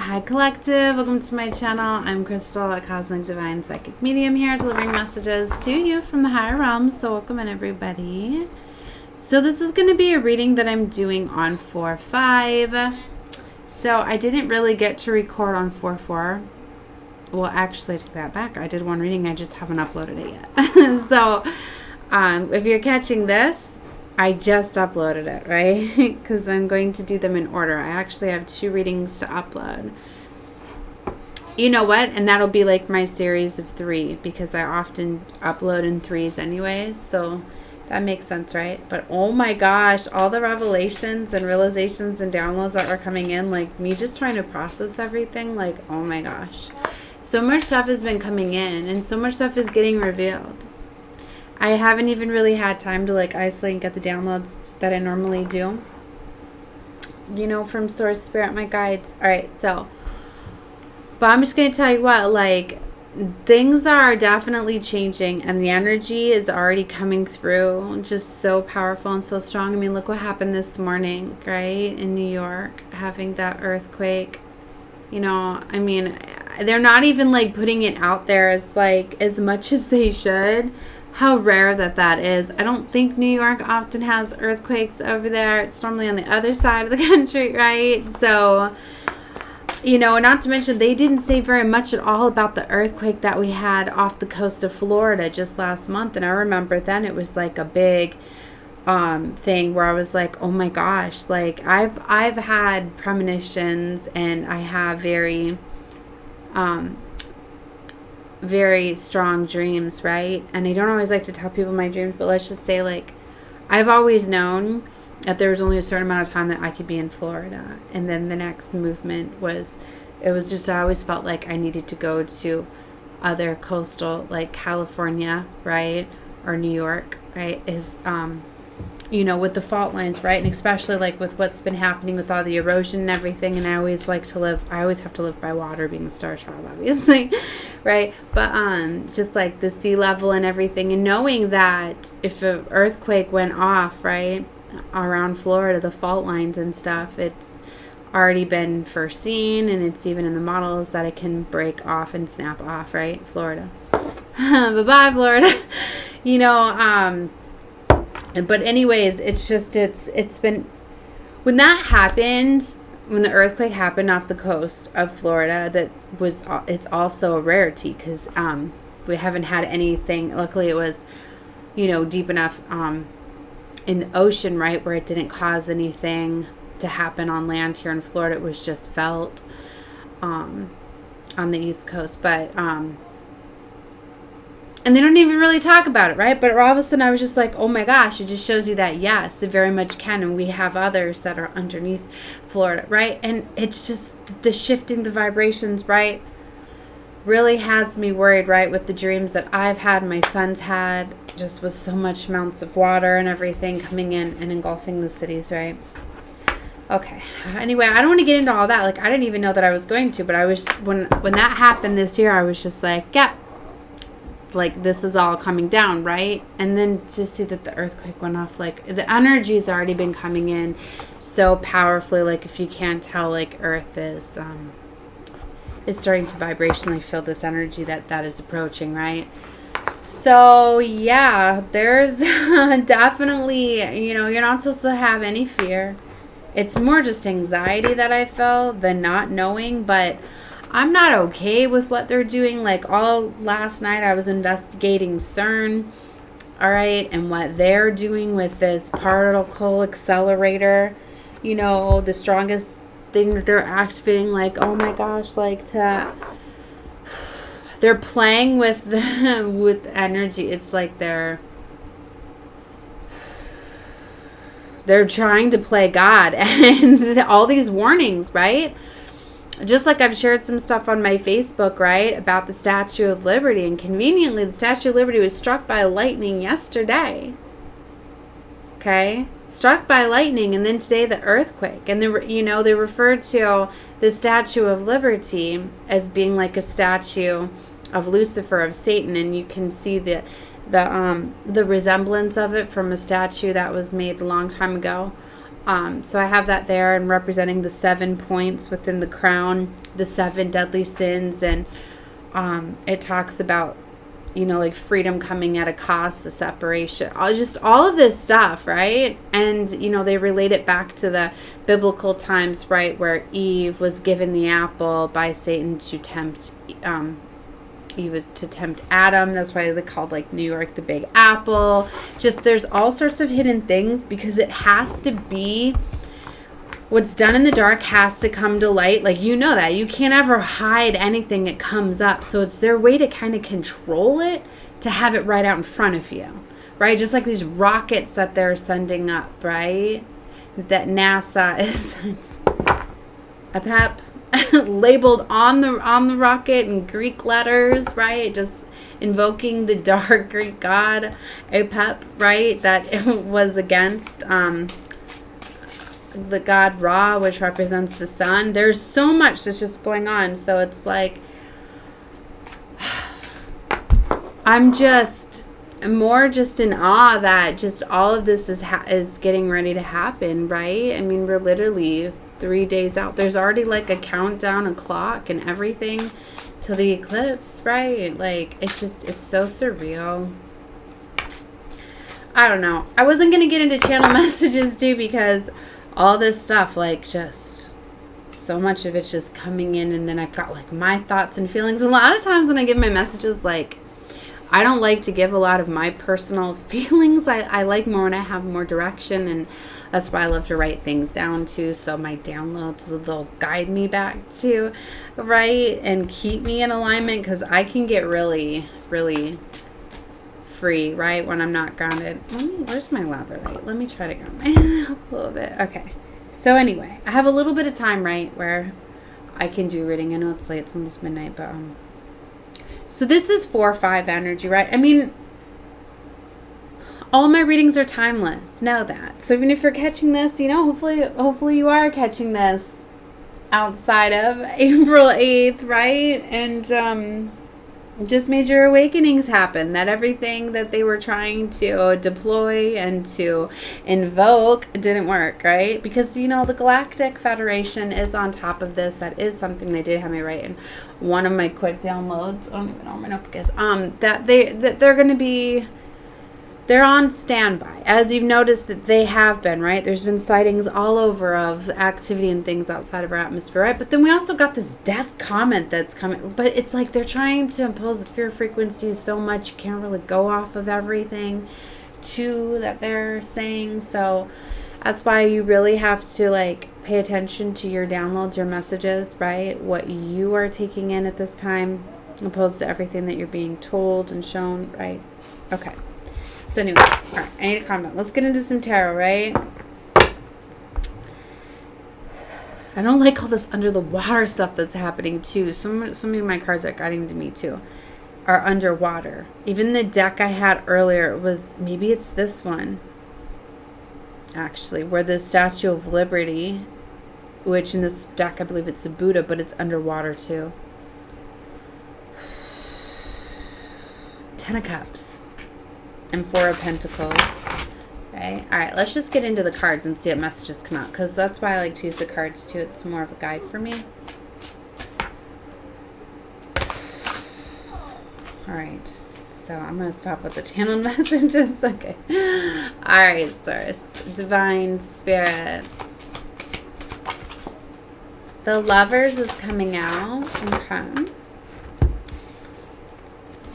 Hi Collective, welcome to my channel. I'm Crystal, a Cosmic Divine Psychic Medium here, delivering messages to you from the higher realms. So welcome in everybody. So this is going to be a reading that I'm doing on 4/5. So I didn't really get to record on 4/4. Well, actually I take that back. I did one reading, I just haven't uploaded it yet. So if you're catching this, I just uploaded it, right? Because I'm going to do them in order. I actually have 2 readings to upload. You know what? And that'll be like my series of 3, because I often upload in 3s anyways. So that makes sense, right? But oh my gosh, all the revelations and realizations and downloads that are coming in, like me just trying to process everything, like oh my gosh. So much stuff has been coming in and so much stuff is getting revealed. I haven't even really had time to like isolate and get the downloads that I normally do. You know, from Source, Spirit, my guides. Alright, so. But I'm just going to tell you what, like, things are definitely changing and the energy is already coming through. Just so powerful and so strong. I mean, look what happened this morning, right? In New York, having that earthquake. You know, I mean, they're not even like putting it out there as like as much as they should. How rare that is. I don't think New York often has earthquakes over there. It's normally on the other side of the country, right? So, you know, not to mention they didn't say very much at all about the earthquake that we had off the coast of Florida just last month. And I remember then it was like a big thing where I was like, oh my gosh, like I've had premonitions and I have very strong dreams, right? And I don't always like to tell people my dreams, but let's just say like I've always known that there was only a certain amount of time that I could be in Florida, and then the next movement was I always felt like I needed to go to other coastal, like California, right, or New York, right, is you know, with the fault lines, right? And especially like with what's been happening with all the erosion and everything. And I always have to live by water, being a star child, obviously, right? But just like the sea level and everything, and knowing that if an earthquake went off, right, around Florida, the fault lines and stuff, it's already been foreseen, and it's even in the models that it can break off and snap off, right? Florida. Bye-bye, Florida. You know, but anyways, it's been, when that happened, when the earthquake happened off the coast of Florida, it's also a rarity because we haven't had anything. Luckily, it was, you know, deep enough in the ocean, right, where it didn't cause anything to happen on land here in Florida. It was just felt on the East Coast, but and they don't even really talk about it, right? But all of a sudden I was just like, oh my gosh, it just shows you that, yes, it very much can. And we have others that are underneath Florida, right? And it's just the shifting the vibrations, right? Really has me worried, right? With the dreams that I've had, my son's had, just with so much amounts of water and everything coming in and engulfing the cities, right? Okay. Anyway, I don't want to get into all that. Like, I didn't even know that I was going to, but I was, when that happened this year, I was just like, yeah. Like this is all coming down, right? And then to see that the earthquake went off, like the energy's already been coming in so powerfully. Like if you can't tell, like Earth is starting to vibrationally feel this energy that is approaching, right? So yeah, there's definitely, you know, you're not supposed to have any fear. It's more just anxiety that I felt than not knowing, but I'm not okay with what they're doing. Like all last night I was investigating CERN, all right, and what they're doing with this particle accelerator, you know, the strongest thing that they're activating, like, oh my gosh, like they're playing with with energy. It's like they're trying to play God, and all these warnings, right? Just like I've shared some stuff on my Facebook, right, about the Statue of Liberty. And conveniently, the Statue of Liberty was struck by lightning yesterday. Okay? Struck by lightning, and then today the earthquake. And, they referred to the Statue of Liberty as being like a statue of Lucifer, of Satan. And you can see the resemblance of it from a statue that was made a long time ago. So I have that there, and representing the 7 points within the crown, the 7 deadly sins. And it talks about, you know, like freedom coming at a cost, the separation, all of this stuff, right? And, you know, they relate it back to the biblical times, right, where Eve was given the apple by Satan to tempt Eve was to tempt Adam. That's why they called like New York the Big Apple. Just there's all sorts of hidden things, because it has to be, what's done in the dark has to come to light. Like, you know that. You can't ever hide anything that comes up. So it's their way to kind of control it, to have it right out in front of you, right? Just like these rockets that they're sending up, right? That NASA is a pep labeled on the rocket in Greek letters, right? Just invoking the dark Greek god Apep, right? That it was against the god Ra, which represents the sun. There's so much that's just going on. So it's like, I'm just more just in awe that just all of this is getting ready to happen, right? I mean, we're literally 3 days out. There's already like a countdown, a clock and everything to the eclipse, right? Like, it's so surreal. I don't know. I wasn't going to get into channel messages too, because all this stuff, like, just so much of it's just coming in, and then I've got like my thoughts and feelings. A lot of times when I give my messages, like, I don't like to give a lot of my personal feelings. I like more when I have more direction, and that's why I love to write things down too. So my downloads, they'll guide me back to, right, and keep me in alignment, because I can get really, really free, right, when I'm not grounded. Where's my labradorite? Let me try to ground myself a little bit. Okay. So anyway, I have a little bit of time, right, where I can do reading. I know it's late. It's almost midnight, but so this is 4-5 energy, right? I mean, all my readings are timeless. Know that. So even if you're catching this, you know, hopefully you are catching this outside of April 8th, right? And just major awakenings happen, that everything that they were trying to deploy and to invoke didn't work, right? Because, you know, the Galactic Federation is on top of this. That is something they did have me write in one of my quick downloads. I don't even know where my notebook is. That they're going to be, they're on standby, as you've noticed that they have been, right? There's been sightings all over of activity and things outside of our atmosphere, right? But then we also got this death comment that's coming. But it's like they're trying to impose fear frequencies so much you can't really go off of everything too that they're saying. So that's why you really have to like pay attention to your downloads, your messages, right? What you are taking in at this time, opposed to everything that you're being told and shown, right? Okay. So anyway, all right, I need to calm down. Let's get into some tarot, right? I don't like all this under the water stuff that's happening too. Some of my cards are guiding to me too are underwater. Even the deck I had earlier was, maybe it's this one, actually, where the Statue of Liberty, which in this deck I believe it's a Buddha, but it's underwater too. 10 of Cups. And 4 of Pentacles. Okay. All right. Let's just get into the cards and see what messages come out, because that's why I like to use the cards too. It's more of a guide for me. All right. So I'm going to stop with the channel messages. Okay. All right, Source. Divine Spirit. The Lovers is coming out. Okay.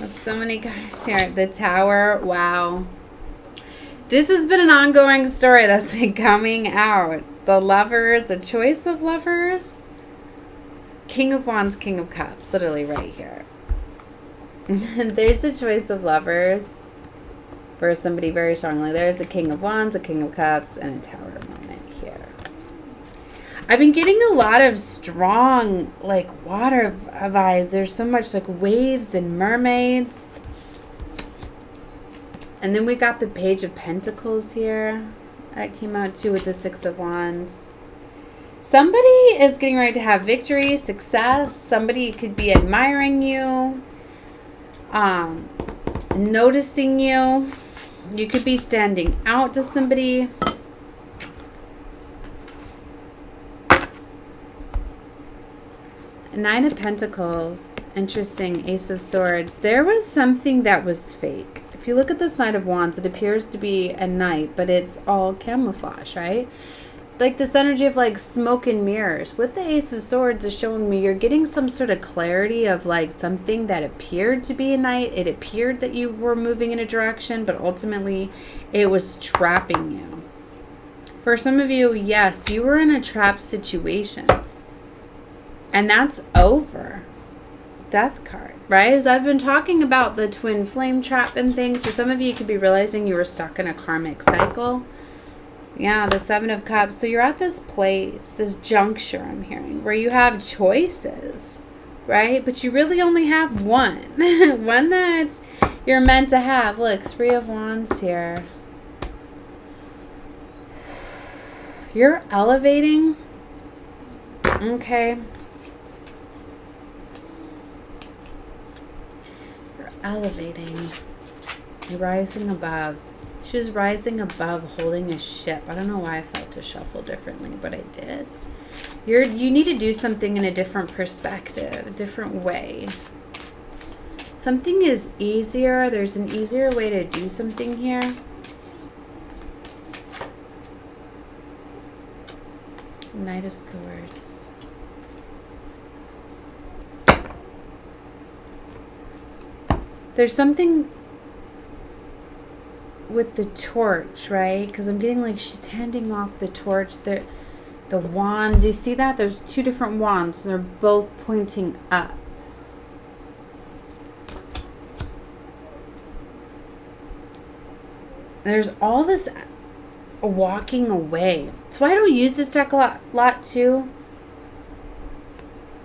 So many cards here. The Tower. Wow. This has been an ongoing story that's been coming out. The Lovers. A choice of lovers. King of Wands, King of Cups. Literally right here. There's a choice of lovers for somebody very strongly. There's a King of Wands, a King of Cups, and a Tower moment here. I've been getting a lot of strong, like, water vibes. There's so much, like, waves and mermaids. And then we got the Page of Pentacles here. That came out, too, with the 6 of Wands. Somebody is getting ready to have victory, success. Somebody could be admiring you, noticing you. You could be standing out to somebody. Nine of Pentacles. Interesting. Ace of Swords. There was something that was fake. If you look at this Knight of Wands, it appears to be a knight, but it's all camouflage, right? Like this energy of like smoke and mirrors. With the Ace of Swords is showing me you're getting some sort of clarity of like something that appeared to be a knight. It appeared that you were moving in a direction, but ultimately it was trapping you. For some of you, yes, you were in a trap situation. And that's over. Death card, right? As I've been talking about the twin flame trap and things, for some of you, you could be realizing you were stuck in a karmic cycle. Yeah, the Seven of Cups. So you're at this place, this juncture I'm hearing, where you have choices, right? But you really only have one. One that you're meant to have. Look, Three of Wands here. You're elevating. Okay. You're elevating. You're rising above. She was rising above holding a ship. I don't know why I felt to shuffle differently, but I did. You need to do something in a different perspective, a different way. Something is easier. There's an easier way to do something here. Knight of Swords. There's something with the torch, right? Because I'm getting like she's handing off the torch. The wand. Do you see that? There's two different wands. They're both pointing up. There's all this walking away. That's why I don't use this deck a lot too.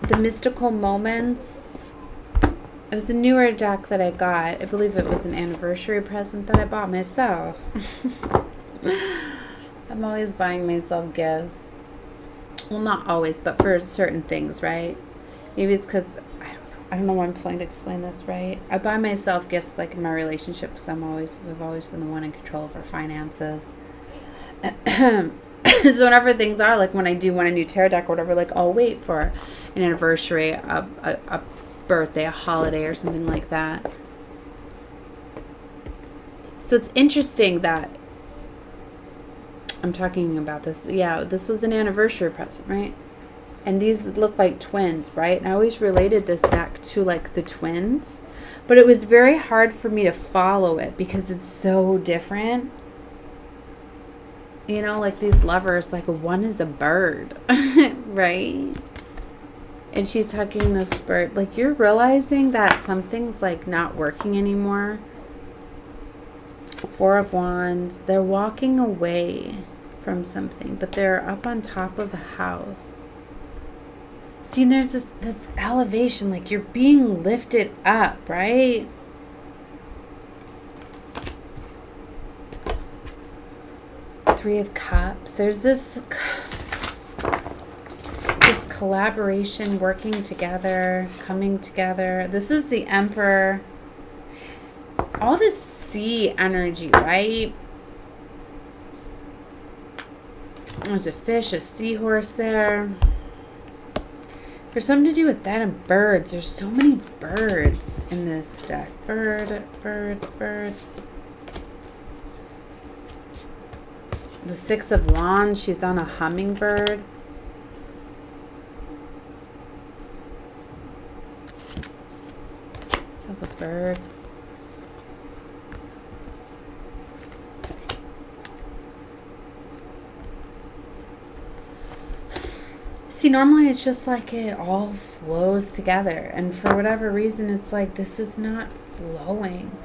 The mystical moments. It was a newer deck that I got. I believe it was an anniversary present that I bought myself. I'm always buying myself gifts. Well, not always, but for certain things, right? Maybe it's because, I don't know why I'm trying to explain this, right? I buy myself gifts like in my relationship because we've always been the one in control of our finances. So whenever things are, like when I do want a new tarot deck or whatever, like I'll wait for an anniversary, a birthday, a holiday or something like that. So it's interesting that I'm talking about this. Yeah, this was an anniversary present, right? And these look like twins, right? And I always related this deck to like the twins, but it was very hard for me to follow it because it's so different. You know, like these lovers, like one is a bird, right? And she's hugging this bird. Like you're realizing that something's like not working anymore. Four of Wands. They're walking away from something, but they're up on top of a house. See, there's this elevation, like you're being lifted up, right? Three of Cups. There's this collaboration, working together, coming together. This is the Emperor. All this sea energy, right? There's a fish, a seahorse there. There's something to do with that and birds. There's so many birds in this deck. Birds. The Six of Wands. She's on a hummingbird. So the birds. See, normally it's just like it all flows together. And for whatever reason, it's like this is not flowing.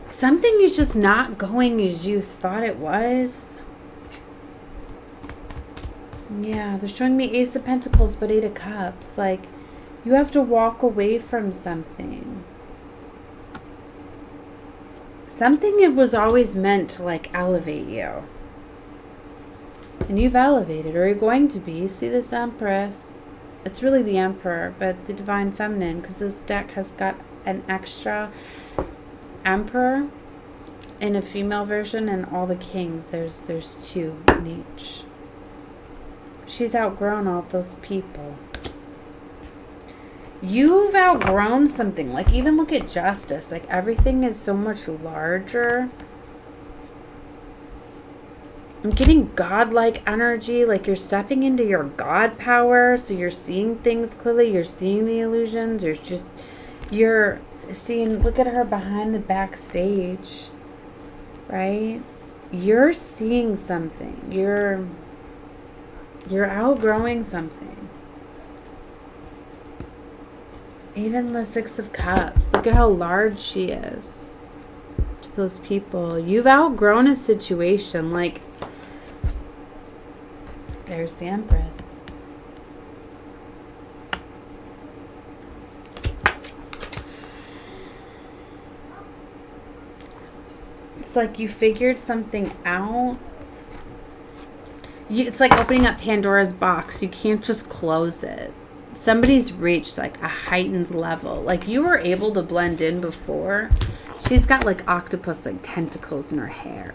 Something is just not going as you thought it was. Yeah, they're showing me Ace of Pentacles, but Eight of Cups. Like, you have to walk away from something. Something it was always meant to, like, elevate you. And you've elevated, or you're going to be. You see this Empress? It's really the Emperor, but the Divine Feminine, because this deck has got an extra Emperor in a female version, and all the Kings. There's two in each. She's outgrown all those people. You've outgrown something. Like, even look at justice. Like, everything is so much larger. I'm getting godlike energy. Like, you're stepping into your God power. So you're seeing things clearly. You're seeing the illusions. You're seeing, look at her behind the backstage. Right? You're seeing something. You're outgrowing something. Even the Six of Cups. Look at how large she is to those people. You've outgrown a situation. Like, there's the Empress. It's like you figured something out. It's like opening up Pandora's box. You can't just close it. Somebody's reached like a heightened level. Like, you were able to blend in before. She's got like octopus like tentacles in her hair.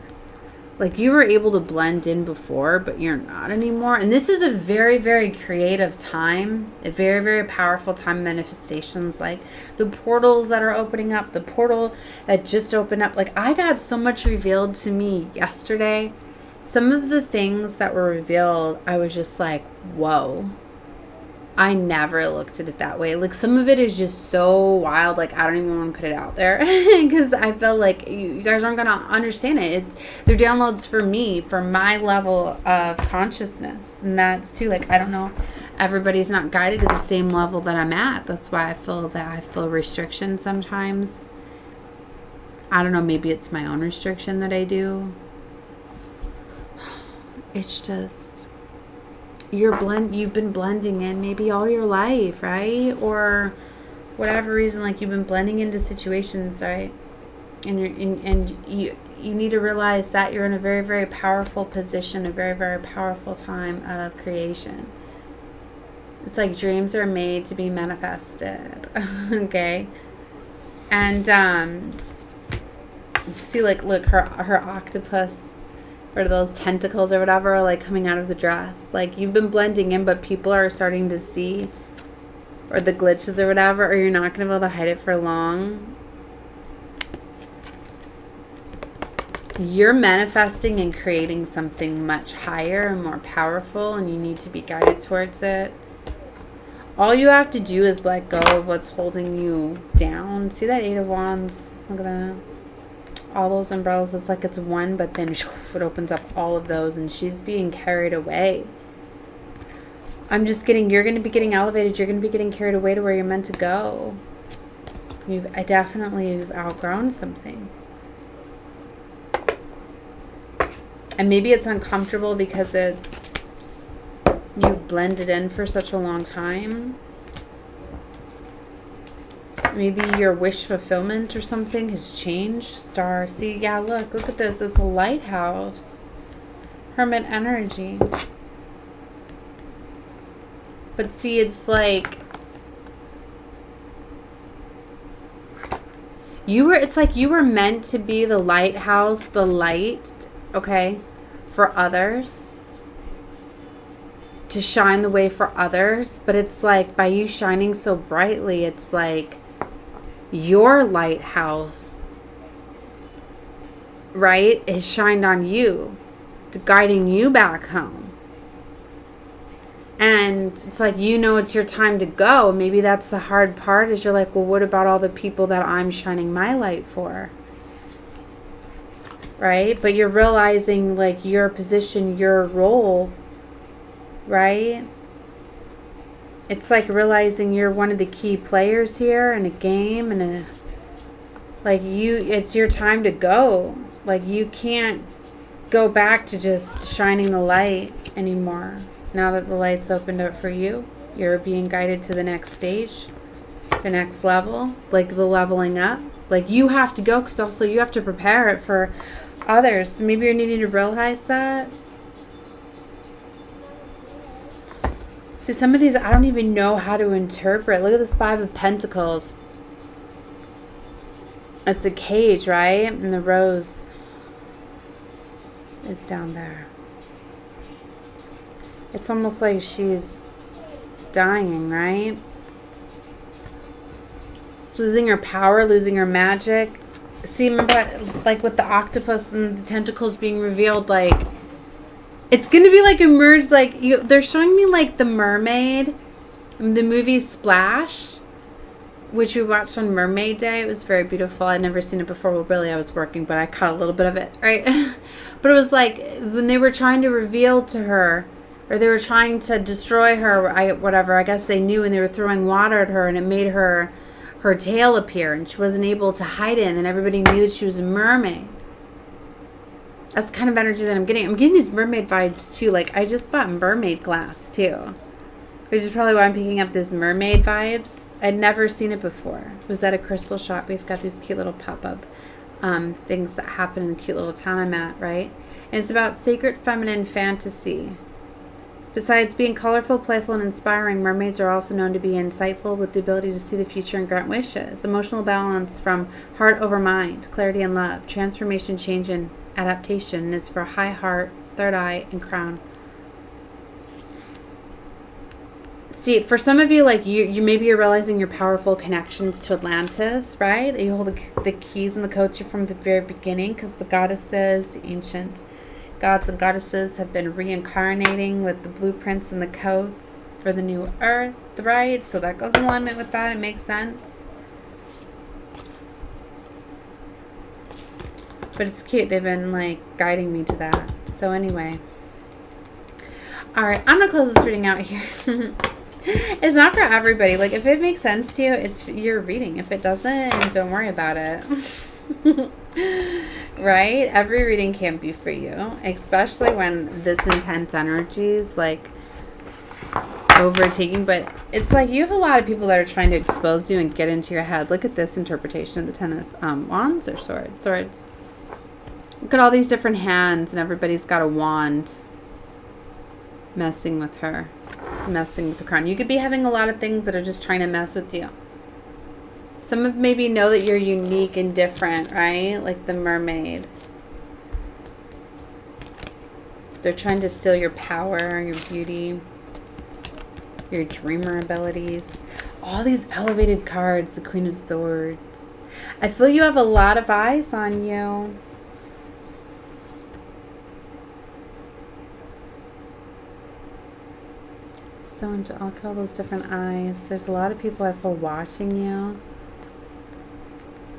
Like, you were able to blend in before, but you're not anymore. And this is a very, very creative time. A very, very powerful time of manifestations. Like, the portals that are opening up. The portal that just opened up. Like, I got so much revealed to me yesterday. Some of the things that were revealed, I was just like, whoa. I never looked at it that way. Like, some of it is just so wild. Like, I don't even want to put it out there because I feel like you guys aren't going to understand it. They're downloads for me, for my level of consciousness. And that's too, like, I don't know. Everybody's not guided to the same level that I'm at. That's why I feel restriction sometimes. I don't know. Maybe it's my own restriction that I do. It's just... you've been blending in maybe all your life, right? Or whatever reason, like, you've been blending into situations, right? And you need to realize that you're in a very, very powerful position, a very, very powerful time of creation. It's like dreams are made to be manifested. Okay? And see, like, look, her octopus, or those tentacles or whatever are like coming out of the dress. Like, you've been blending in, but people are starting to see, or the glitches or whatever, or you're not going to be able to hide it for long. You're manifesting and creating something much higher and more powerful, and you need to be guided towards it. All you have to do is let go of what's holding you down. See that Eight of Wands? Look at that. All those umbrellas, it's like it's one, but then it opens up all of those, and she's being carried away. I'm just getting, you're going to be getting elevated. You're going to be getting carried away to where you're meant to go. You've outgrown something. And maybe it's uncomfortable because you blended in for such a long time. Maybe your wish fulfillment or something has changed. Star. See, yeah, look at this. It's a lighthouse. Hermit energy. But see, it's like it's like you were meant to be the lighthouse, the light, okay, for others. To shine the way for others. But it's like, by you shining so brightly, it's like your lighthouse, right, is shined on you, guiding you back home. And it's like, it's your time to go. Maybe that's the hard part, is you're like, well, what about all the people that I'm shining my light for? Right? But you're realizing, like, your position, your role, right? It's like realizing you're one of the key players here in a game, and it's your time to go. Like, you can't go back to just shining the light anymore. Now that the light's opened up for you, you're being guided to the next stage, the next level, like the leveling up. Like, you have to go, because also you have to prepare it for others. So maybe you're needing to realize that. See, some of these I don't even know how to interpret. Look at this Five of Pentacles. It's a cage, right? And the rose is down there. It's almost like she's dying, right? losing her power, losing her magic. See, remember, like with the octopus and the tentacles being revealed, like it's gonna be like emerged, like they're showing me like the mermaid, the movie Splash, which we watched on Mermaid Day. It was very beautiful. I'd never seen it before. Well, really, I was working, but I caught a little bit of it, right? But it was like when they were trying to reveal to her, or they were trying to destroy her, whatever. I guess they knew, and they were throwing water at her, and it made her tail appear, and she wasn't able to hide it, and everybody knew that she was a mermaid. That's the kind of energy that I'm getting. I'm getting these mermaid vibes, too. Like, I just bought mermaid glass, too. Which is probably why I'm picking up this mermaid vibes. I'd never seen it before. It was at a crystal shop. We've got these cute little pop-up things that happen in the cute little town I'm at, right? And it's about sacred feminine fantasy. Besides being colorful, playful, and inspiring, mermaids are also known to be insightful with the ability to see the future and grant wishes. Emotional balance from heart over mind, clarity and love, transformation, change, and adaptation is for high heart, third eye, and crown. See, for some of you, like you maybe you're realizing your powerful connections to Atlantis, right? You hold the keys and the codes here from the very beginning, because the goddesses, the ancient gods and goddesses have been reincarnating with the blueprints and the codes for the new earth, right? So that goes in alignment with that. It makes sense. But it's cute. They've been like guiding me to that. So anyway. Alright, I'm going to close this reading out here. It's not for everybody. Like, if it makes sense to you, it's your reading. If it doesn't, don't worry about it. Right? Every reading can't be for you, especially when this intense energy is like overtaking. But it's like you have a lot of people that are trying to expose you and get into your head. Look at this interpretation of the Ten of Wands or Swords. Look at all these different hands, and everybody's got a wand messing with her, messing with the crown. You could be having a lot of things that are just trying to mess with you. Some of maybe know that you're unique and different, right? Like the mermaid. They're trying to steal your power, your beauty, your dreamer abilities. All these elevated cards, the Queen of Swords. I feel you have a lot of eyes on you. So look at all those different eyes. There's a lot of people I feel watching you.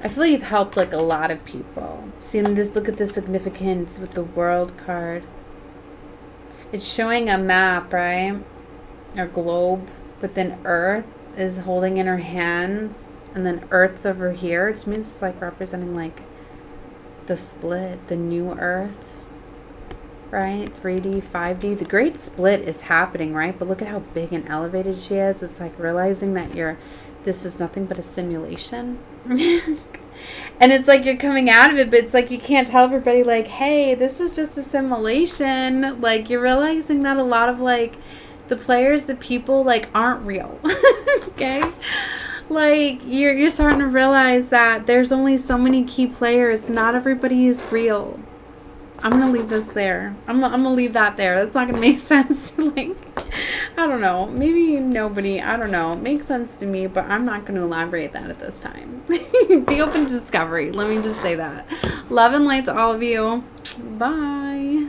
I feel you've helped like a lot of people. Seeing this, look at the significance with the World card. It's showing a map, right? Or globe, but then Earth is holding in her hands, and then Earth's over here. It means it's like representing like the split, the new Earth, right? 3D, 5D. The great split is happening, right? But look at how big and elevated she is. It's like realizing that this is nothing but a simulation. And it's like you're coming out of it, but it's like you can't tell everybody like, hey, this is just a simulation. Like, you're realizing that a lot of like the players, the people like aren't real. Okay? Like you're starting to realize that there's only so many key players. Not everybody is real. I'm gonna leave this there. I'm gonna leave that there. That's not gonna make sense. Like, I don't know. Maybe nobody. I don't know. It makes sense to me, but I'm not gonna elaborate that at this time. Be open to discovery. Let me just say that. Love and light to all of you. Bye.